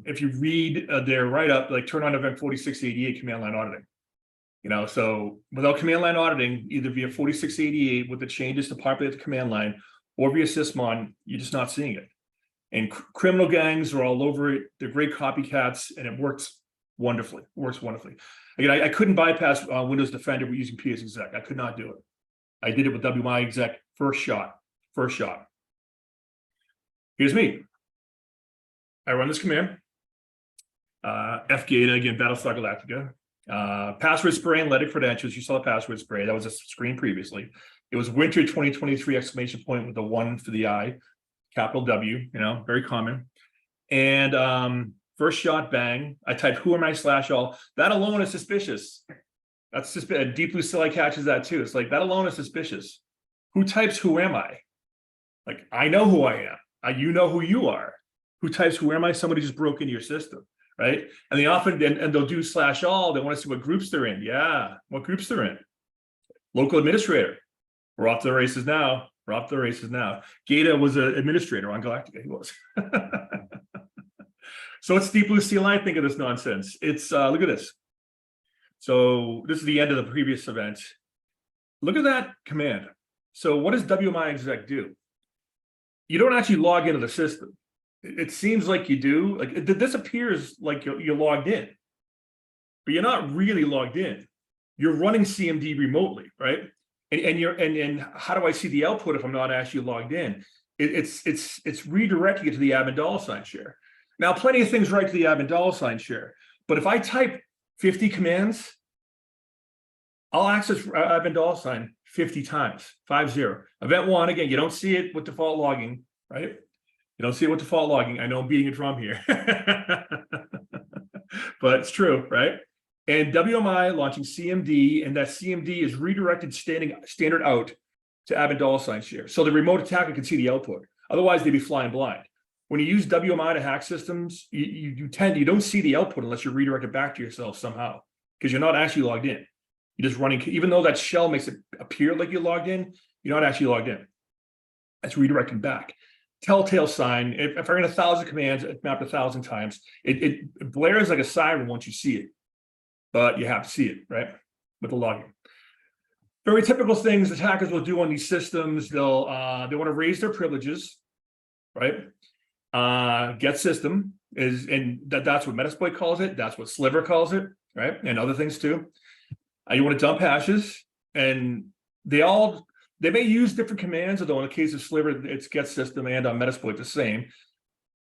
if you read their write-up, like turn on event 4688 command line auditing. So without command line auditing, either via 4688 with the changes to populate the command line or via Sysmon, you're just not seeing it. And criminal gangs are all over it. They're great copycats, and it works wonderfly. Again, I couldn't bypass Windows Defender with using PSExec. I could not do it. I did it with WmiExec first shot. Here's me. I run this command. fgata, again, Battlestar Galactica. Password spray and let it credentials. You saw the password spray. That was a screen previously. It was winter 2023 exclamation point with the 1 for the I, capital W, very common. And first shot, bang. I typed who am I /all. That alone is suspicious. That's just DeepBlue CLI catches that too. It's like that alone is suspicious. Who types who am I? Like, I know who I am. You know who you are. Who types who am I? Somebody just broke into your system, right? And they often and they'll do /all. They want to see what groups they're in. Yeah, what groups they're in. Local administrator. We're off to the races now. Gata was an administrator on Galactica. He was. So it's DeepBlue CLI. Think of this nonsense. It's look at this. So this is the end of the previous event. Look at that command. So what does WmiExec do? You don't actually log into the system. It seems like you do. Like this appears like you're logged in, but you're not really logged in. You're running CMD remotely, right? And how do I see the output if I'm not actually logged in? It's redirecting it to the admin $ share. Now, plenty of things right to the admin $ share, but if I type 50 commands, I'll access admin $ 50 times, 50. Event 1, again, you don't see it with default logging, right? You don't see it with default logging. I know I'm beating a drum here, but it's true, right? And WMI launching CMD, and that CMD is redirected standard out to admin $ share. So the remote attacker can see the output. Otherwise, they'd be flying blind. When you use WMI to hack systems, you don't see the output unless you're redirected back to yourself somehow, because you're not actually logged in. You're just running, even though that shell makes it appear like you're logged in, you're not actually logged in. That's redirecting back. Telltale sign. If I run 1,000 commands, it's mapped 1,000 times. It blares like a siren once you see it, but you have to see it, right? With the logging. Very typical things attackers will do on these systems. They want to raise their privileges, right? Get system is, and that's what Metasploit calls it. That's what Sliver calls it, right? And other things too. You want to dump hashes, and they may use different commands, although in the case of Sliver, it's get system, and on Metasploit the same.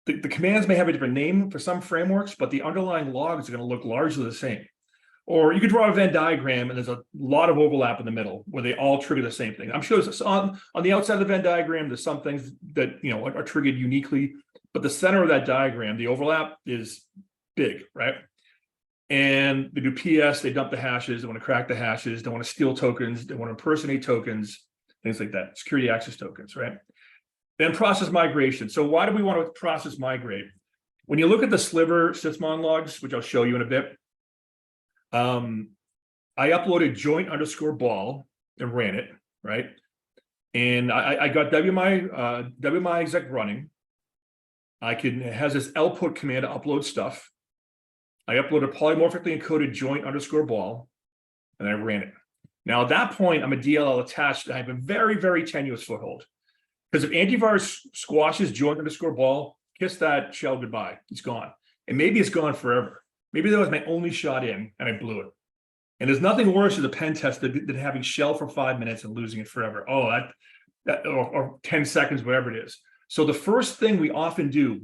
The commands may have a different name for some frameworks, but the underlying logs are going to look largely the same. Or you could draw a Venn diagram, and there's a lot of overlap in the middle where they all trigger the same thing. I'm sure on the outside of the Venn diagram, there's some things that are triggered uniquely, but the center of that diagram, the overlap is big, right? And they do PS, they dump the hashes, they want to crack the hashes, they want to steal tokens, they want to impersonate tokens, things like that, security access tokens, right? Then process migration. So why do we want to process migrate? When you look at the Sliver Sysmon logs, which I'll show you in a bit, I uploaded joint_ball and ran it, right? And I got WmiExec running. It has this output command to upload stuff. I uploaded polymorphically encoded joint_ball, and I ran it. Now at that point, I'm a DLL attached. I have a very, very tenuous foothold. Because if antivirus squashes joint_ball, kiss that shell goodbye. It's gone. And maybe it's gone forever. Maybe that was my only shot in, and I blew it. And there's nothing worse as a pen test than having shell for 5 minutes and losing it forever. Oh, or 10 seconds, whatever it is. So the first thing we often do,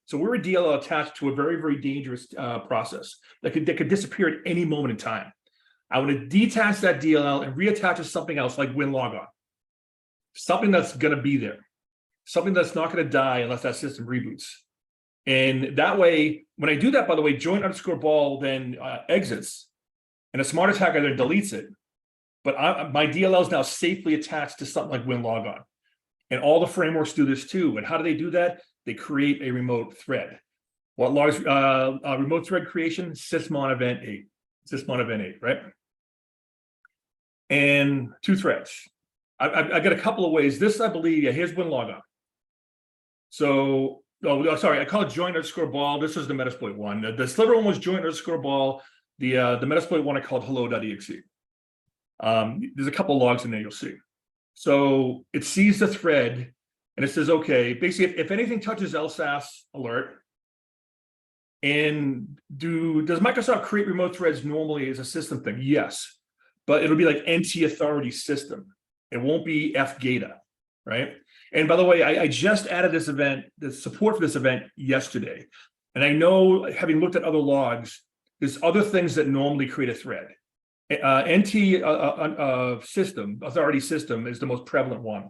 so we're a DLL attached to a very, very dangerous process that could disappear at any moment in time. I want to detach that DLL and reattach to something else like WinLogon. Something that's going to be there. Something that's not going to die unless that system reboots. And that way, when I do that, by the way, joint_ball then exits, and a smart attacker then deletes it. But my DLL is now safely attached to something like WinLogon. And all the frameworks do this too. And how do they do that? They create a remote thread. What logs remote thread creation? Sysmon event 8. Sysmon event 8, right? And 2 threads. I've got a couple of ways. This, I believe, here's WinLogon. So, sorry, I call it joint_ball. This is the Metasploit one. The Sliver one was joint_ball. The Metasploit one I called hello.exe. There's a couple of logs in there you'll see. So it sees the thread and it says, okay, basically, if anything touches LSAS alert, and does Microsoft create remote threads normally as a system thing? Yes, but it'll be like NT authority system. It won't be FGATA, right? And by the way, I just added this event, the support for this event yesterday. And I know, having looked at other logs, there's other things that normally create a thread. NT system, authority system is the most prevalent one.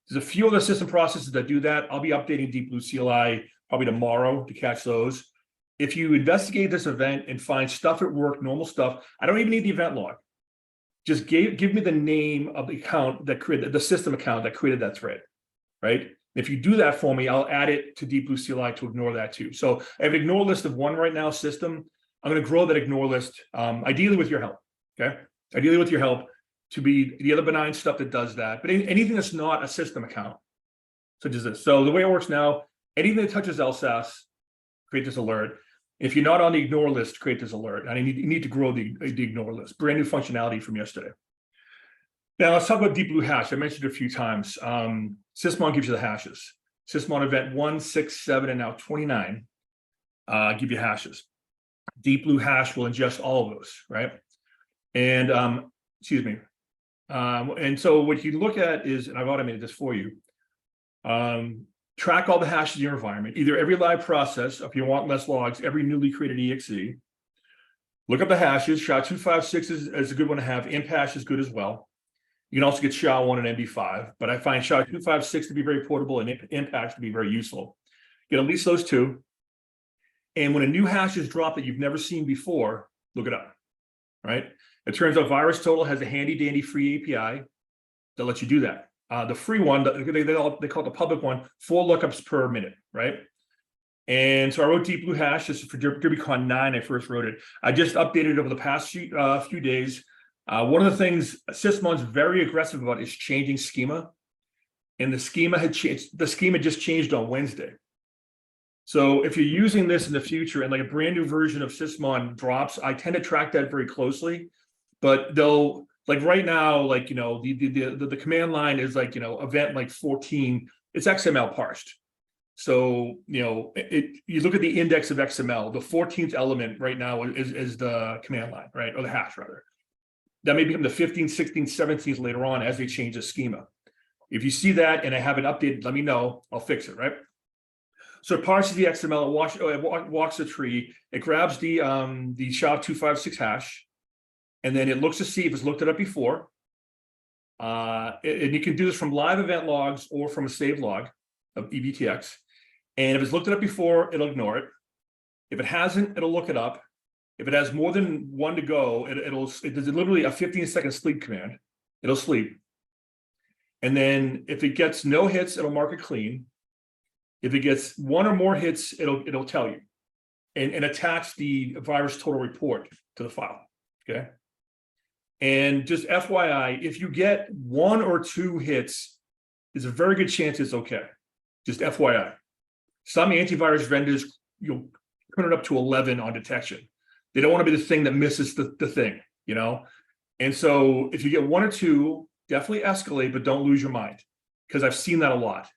There's a few other system processes that do that. I'll be updating DeepBlue CLI probably tomorrow to catch those. If you investigate this event and find stuff at work, normal stuff, I don't even need the event log. Just give me the name of the account that created the system account that created that thread, right? If you do that for me, I'll add it to DeepBlue CLI to ignore that too. So I have an ignore list of 1 right now system. I'm going to grow that ignore list, ideally with your help. Okay, ideally with your help, to be the other benign stuff that does that, but anything that's not a system account, such as this. So the way it works now, anything that touches LSAS, create this alert. If you're not on the ignore list, create this alert. And you need to grow the ignore list. Brand new functionality from yesterday. Now let's talk about DeepBlue hash. I mentioned it a few times. Sysmon gives you the hashes. Sysmon event 1, 6, 7, and now 29 give you hashes. DeepBlue hash will ingest all of those, right? And excuse me. And so what you look at is, and I've automated this for you, track all the hashes in your environment, either every live process, if you want less logs, every newly created exe. Look up the hashes. SHA-256 is a good one to have. Imp hash is good as well. You can also get SHA-1 and MD5, but I find SHA-256 to be very portable and Imp hash to be very useful. Get at least those 2. And when a new hash is dropped that you've never seen before, look it up, right? It turns out VirusTotal has a handy dandy free API that lets you do that. The free one, they call it the public one, 4 lookups per minute, right? And so I wrote DeepBlue hash. This is for DerbyCon 9. I first wrote it. I just updated it over the past few days. One of the things Sysmon's very aggressive about is changing schema. And the schema had changed. The schema just changed on Wednesday. So if you're using this in the future and like a brand new version of Sysmon drops, I tend to track that very closely. But they'll Like right now, like, the command line is like, event like 14, it's XML parsed. So, you look at the index of XML, the 14th element right now is the command line, right? Or the hash rather. That may become the 15th, 16th, 17th later on as they change the schema. If you see that and I haven't updated, let me know, I'll fix it, right? So it parses the XML, it walks the tree, it grabs the SHA-256 hash, and then it looks to see if it's looked it up before. And you can do this from live event logs or from a save log of EBTX. And if it's looked it up before, it'll ignore it. If it hasn't, it'll look it up. If it has more than one to go, it's literally a 15-second sleep command. It'll sleep. And then if it gets no hits, it'll mark it clean. If it gets one or more hits, it'll tell you and attach the virus total report to the file. Okay. And just FYI, if you get one or two hits, there's a very good chance it's okay. Just FYI. Some antivirus vendors, you'll turn it up to 11 on detection. They don't want to be the thing that misses the thing, And so if you get one or two, definitely escalate, but don't lose your mind, because I've seen that a lot.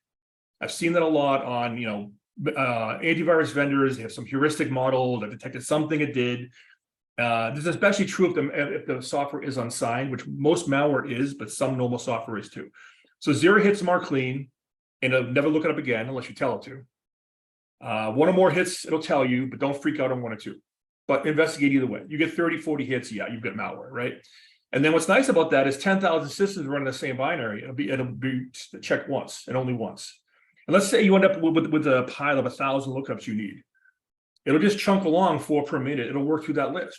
I've seen that a lot on, antivirus vendors. They have some heuristic model that detected something it did. This is especially true if the software is unsigned, which most malware is, but some normal software is too. So 0 hits mark clean, and it'll never look it up again unless you tell it to. One or more hits, it'll tell you, but don't freak out on 1 or 2. But investigate either way. You get 30, 40 hits, yeah, you've got malware, right? And then what's nice about that is 10,000 systems running the same binary. It'll be checked once and only once. And let's say you end up with a pile of 1,000 lookups you need. It'll just chunk along 4 per minute. It'll work through that list.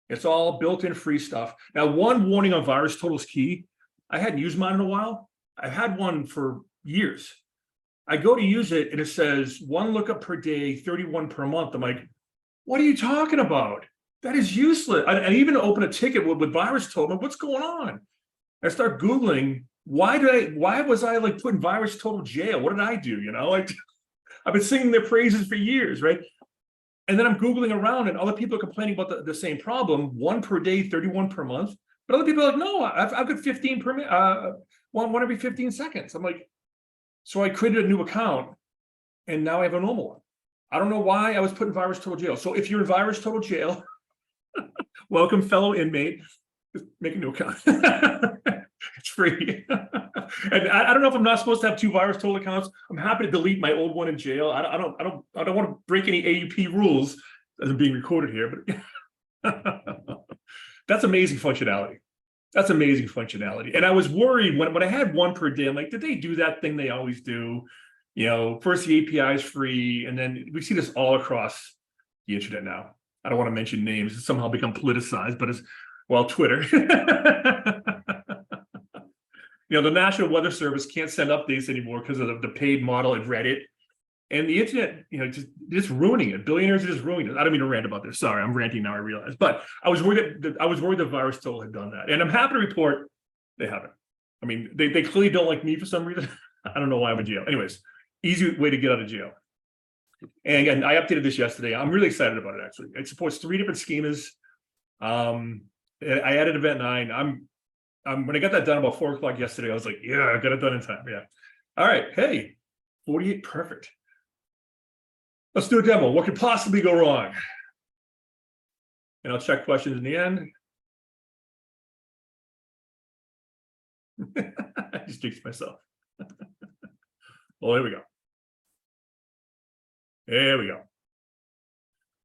It's all built-in free stuff. Now, one warning on virus total is key. I hadn't used mine in a while. I've had one for years. I go to use it and it says 1 lookup per day, 31 per month. I'm like, what are you talking about? That is useless. I even open a ticket with virus total. I'm like, what's going on? I start Googling, why was I like putting virus total jail? What did I do? I've been singing their praises for years, right? And then I'm Googling around and other people are complaining about the same problem, 1 per day, 31 per month. But other people are like, no, I've got 15 per minute, one every 15 seconds. I'm like, so I created a new account and now I have a normal one. I don't know why I was putting virus total jail. So if you're in virus total jail, welcome fellow inmate, just make a new account. It's free. And I don't know if I'm not supposed to have 2 virus total accounts. I'm happy to delete my old one in jail. I don't want to break any AUP rules as I'm being recorded here, but that's amazing functionality. That's amazing functionality. And I was worried when I had 1 per day, I'm like, did they do that thing they always do? First the API is free, and then we see this all across the internet now. I don't want to mention names. It's somehow become politicized, but it's, Twitter. The National Weather Service can't send updates anymore because of the paid model at Reddit. And the internet, just ruining it. Billionaires are just ruining it. I don't mean to rant about this. Sorry, I'm ranting now, I realize. But I was worried that virus total had done that. And I'm happy to report they haven't. I mean, they clearly don't like me for some reason. I don't know why I'm in jail. Anyways, easy way to get out of jail. And again, I updated this yesterday. I'm really excited about it, actually. It supports 3 different schemas. I added event 9. When I got that done about 4 o'clock yesterday, I was like, yeah, I got it done in time. Yeah. All right. Hey, 48, perfect. Let's do a demo. What could possibly go wrong? And I'll check questions in the end. I just jinxed myself. Well, here we go. There we go.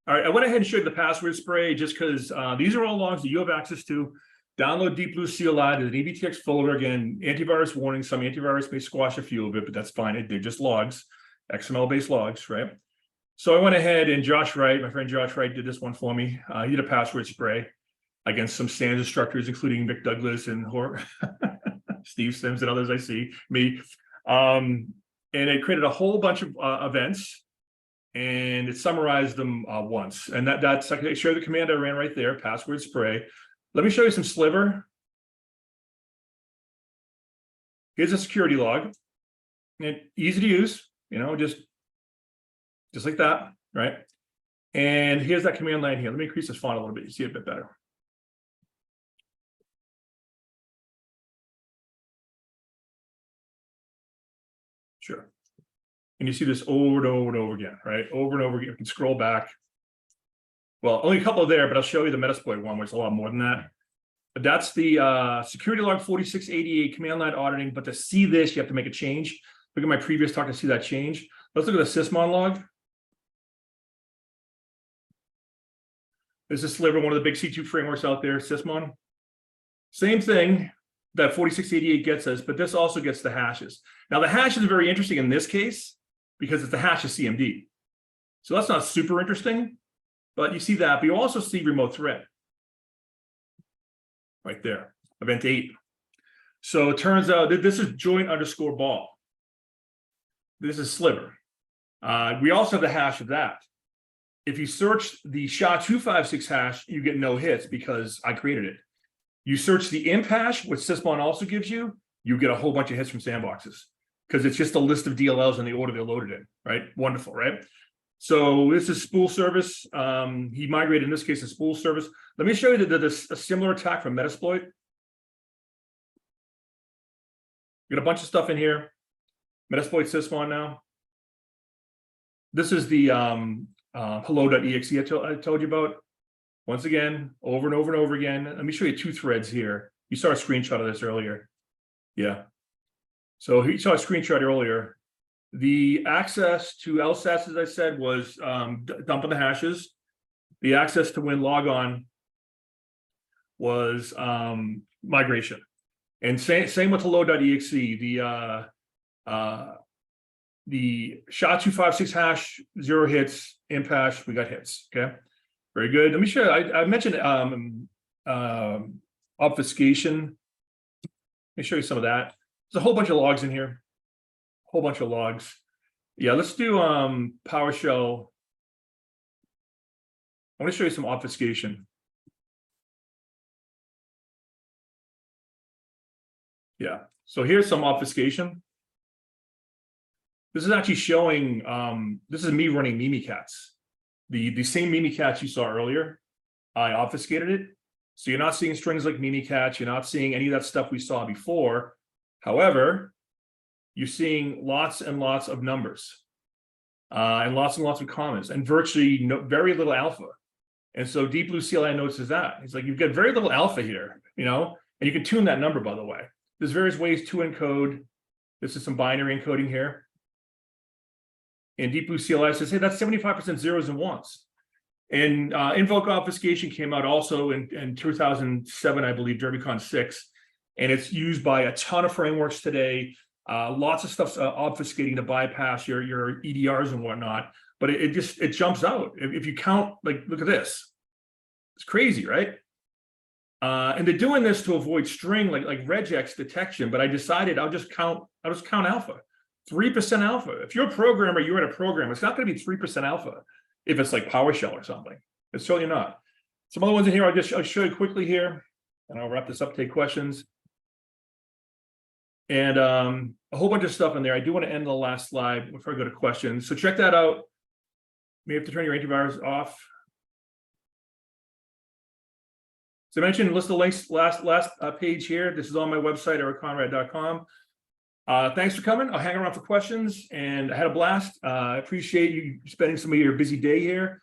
All right, I went ahead and showed the password spray just because these are all logs that you have access to. Download DeepBlue CLI. There's an EBTX folder. Again, antivirus warning. Some antivirus may squash a few of it, but that's fine. They're just logs, XML-based logs, right? So I went ahead and Josh Wright, my friend Josh Wright, did this one for me. He did a password spray against some standard instructors, including Mick Douglas and Steve Sims and others I see, me. And it created a whole bunch of events. And it summarized them once. And that's I showed the command I ran right there, password spray. Let me show you some Sliver. Here's a security log. And easy to use, just like that, right? And here's that command line here. Let me increase this font a little bit. You see it a bit better. And you see this over and over and over again, right? Over and over again. You can scroll back. Well, only a couple there, but I'll show you the Metasploit one, where it's a lot more than that. But that's the security log 4688 command line auditing. But to see this, you have to make a change. Look at my previous talk to see that change. Let's look at the Sysmon log. This is Sliver, one of the big C2 frameworks out there, Sysmon. Same thing that 4688 gets us, but this also gets the hashes. Now, the hash is very interesting in this case because it's the hash of CMD. So that's not super interesting, but you see that. But you also see remote thread right there, event 8. So it turns out that this is joint underscore ball. This is Sliver. We also have the hash of that. If you search the SHA-256 hash, you get no hits because I created it. You search the imp hash, which Sysmon also gives you, you get a whole bunch of hits from sandboxes because it's just a list of DLLs in the order they're loaded in, right? Wonderful, right? So this is spool service. He migrated, in this case, a spool service. Let me show you a similar attack from Metasploit. Got a bunch of stuff in here. Metasploit Sysmon now. This is the hello.exe I told you about. Once again, over and over and over again. Let me show you 2 threads here. You saw a screenshot of this earlier. Yeah. So you saw a screenshot earlier. The access to LSATs, as I said, was dumping the hashes. The access to win logon was migration. And same with hello.exe. The SHA-256 hash, 0 hits, imp hash, we got hits. Okay, very good. Let me show you. I mentioned obfuscation. Let me show you some of that. There's a whole bunch of logs in here. Whole bunch of logs. Yeah, let's do PowerShell. I want to show you some obfuscation. Yeah, so here's some obfuscation. This is actually showing, this is me running Mimikatz. The same Mimikatz you saw earlier, I obfuscated it. So you're not seeing strings like Mimikatz, you're not seeing any of that stuff we saw before. However, you're seeing lots and lots of numbers and lots of comments and virtually very little alpha. And so DeepBlue CLI notices that. It's like, you've got very little alpha here, you know, and you can tune that number, by the way. There's various ways to encode. This is some binary encoding here. And DeepBlue CLI says, hey, that's 75% zeros and ones. And invoke obfuscation came out also in 2007, I believe, DerbyCon 6. And it's used by a ton of frameworks today. Lots of stuff's obfuscating to bypass your EDRs and whatnot. But it jumps out. If you count, like, look at this. It's crazy, right? And they're doing this to avoid string like regex detection. But I decided I'll just count alpha. 3% alpha. If you're a programmer, you're in a program, it's not going to be 3% alpha if it's like PowerShell or something. It's certainly not. Some other ones in here, I'll show you quickly here, and I'll wrap this up, take questions. And a whole bunch of stuff in there. I do want to end the last slide before I go to questions. So check that out. You may have to turn your antivirus off. So I mentioned, list of links, last page here. This is on my website, ericconrad.com. Thanks for coming. I'll hang around for questions, and I had a blast. I appreciate you spending some of your busy day here.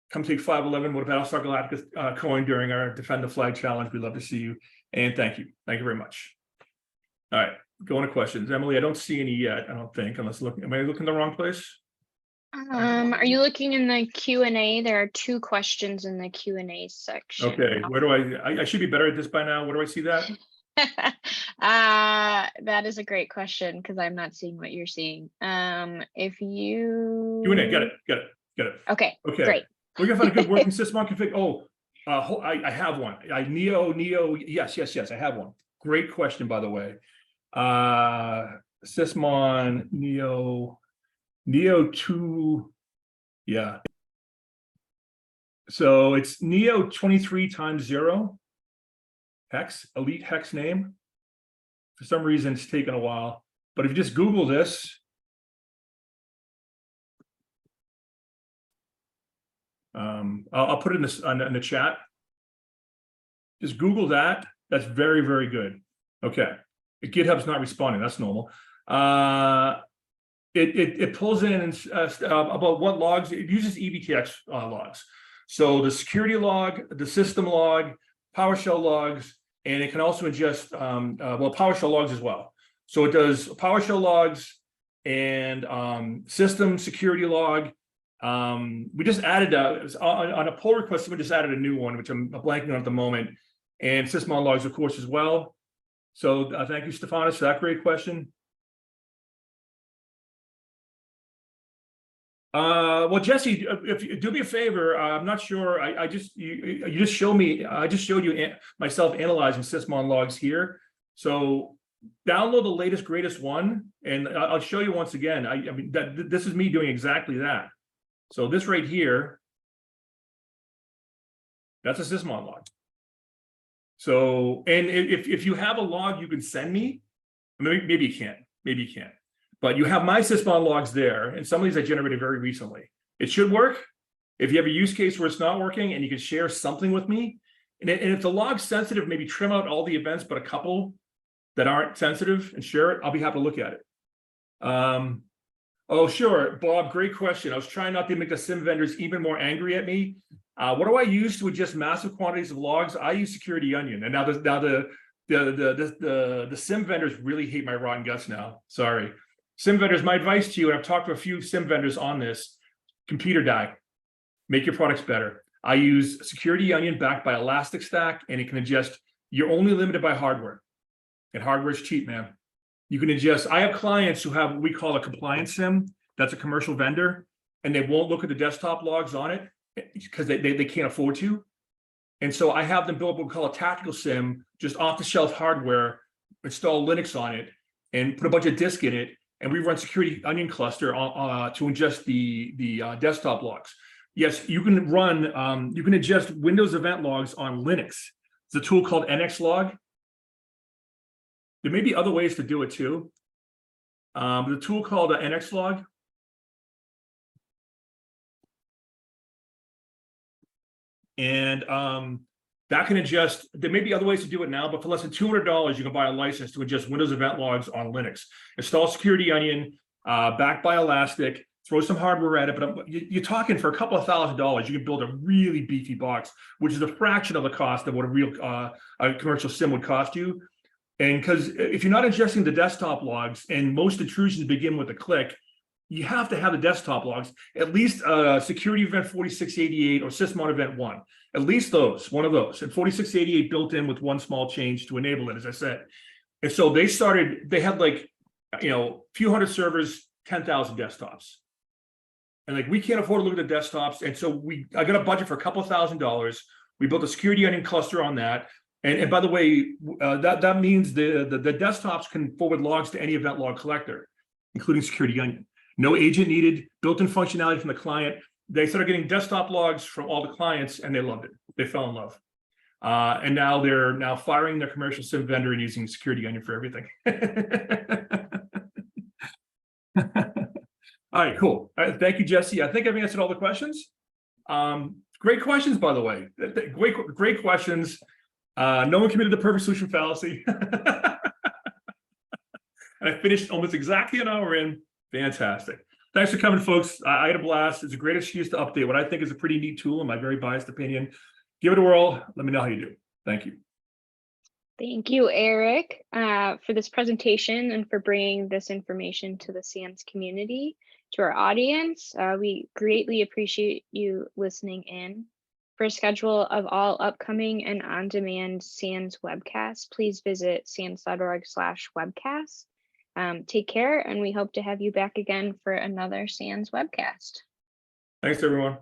Come take 511 with a Battlestar Galactica coin during our Defend the Flag challenge. We'd love to see you, and thank you. Thank you very much. All right, going to questions. Emily, I don't see any yet, I don't think, unless looking. Am I looking in the wrong place? Are you looking in the Q&A? There are 2 questions in the Q&A section. Okay, where do I should be better at this by now. Where do I see that? That is a great question because I'm not seeing what you're seeing. If you Q&A, get it. Okay, great. We're gonna find a good working Sysmon config. Oh, I have one. Neo. Yes, I have one. Great question, by the way. Sysmon Neo 2. Yeah. So it's Neo 23x0 hex, elite hex name. For some reason, it's taken a while. But if you just Google this, I'll put it in the chat. Just Google that. That's very, very good. Okay. GitHub's not responding. That's normal. it pulls in about what logs. It uses EBTX logs. So the security log, the system log, PowerShell logs, and it can also ingest PowerShell logs as well. So it does PowerShell logs and system security log. We just added on a pull request. We just added a new one, which I'm blanking on at the moment, and Sysmon logs, of course, as well. So thank you, Stephanos, for that great question. Well, Jesse, if you do me a favor, I'm not sure. You just showed me. I just showed you myself analyzing Sysmon logs here. So download the latest, greatest one, and I'll show you once again. I mean, this is me doing exactly that. So this right here, that's a Sysmon log. So, and if you have a log you can send me, maybe you can't, but you have my Sysmon logs there, and some of these I generated very recently. It should work. If you have a use case where it's not working and you can share something with me, and if the log's sensitive, maybe trim out all the events, but a couple that aren't sensitive and share it, I'll be happy to look at it. Oh, sure, Bob, great question. I was trying not to make the SIM vendors even more angry at me. What do I use to ingest massive quantities of logs? I use Security Onion, and now the SIM vendors really hate my rotten guts now. Sorry, SIM vendors. My advice to you, and I've talked to a few SIM vendors on this: compete or die. Make your products better. I use Security Onion backed by Elastic Stack, and it can ingest. You're only limited by hardware, and hardware is cheap, man. You can ingest. I have clients who have what we call a compliance SIM. That's a commercial vendor, and they won't look at the desktop logs on it because they can't afford to. And so I have them build what we call a tactical SIM, just off-the-shelf hardware, install Linux on it, and put a bunch of disk in it, and we run Security Onion cluster to ingest the desktop logs. Yes, you can run, you can ingest Windows event logs on Linux. It's a tool called NXLog. There may be other ways to do it too. The tool called NXLog. And that can ingest. There may be other ways to do it now, but for less than $200, you can buy a license to ingest Windows event logs on Linux. Install Security Onion, backed by Elastic, throw some hardware at it, but you're talking for a couple of $1,000s, you can build a really beefy box, which is a fraction of the cost of what a real a commercial SIM would cost you. And because if you're not ingesting the desktop logs, and most intrusions begin with a click, you have to have the desktop logs, at least security event 4688 or Sysmon event 1, at least one of those, and 4688 built in with one small change to enable it, as I said. And so they had like, a few hundred servers, 10,000 desktops. And like, we can't afford to look at the desktops. And so I got a budget for a couple of $1,000s. We built a Security Onion cluster on that. And by the way, that means the desktops can forward logs to any event log collector, including Security Onion. No agent needed, built-in functionality from the client. They started getting desktop logs from all the clients, and they loved it. They fell in love. And now they're firing their commercial SIM vendor and using Security Onion for everything. All right, cool. All right, thank you, Jesse. I think I've answered all the questions. Great questions, by the way. Great questions. No one committed the perfect solution fallacy. And I finished almost exactly an hour in. Fantastic. Thanks for coming, folks. I had a blast. It's a great excuse to update what I think is a pretty neat tool, in my very biased opinion. Give it a whirl. Let me know how you do. Thank you. Thank you, Eric, for this presentation and for bringing this information to the SANS community, to our audience. We greatly appreciate you listening in. For a schedule of all upcoming and on-demand SANS webcasts, please visit sans.org/webcast. Take care, and we hope to have you back again for another SANS webcast. Thanks, everyone.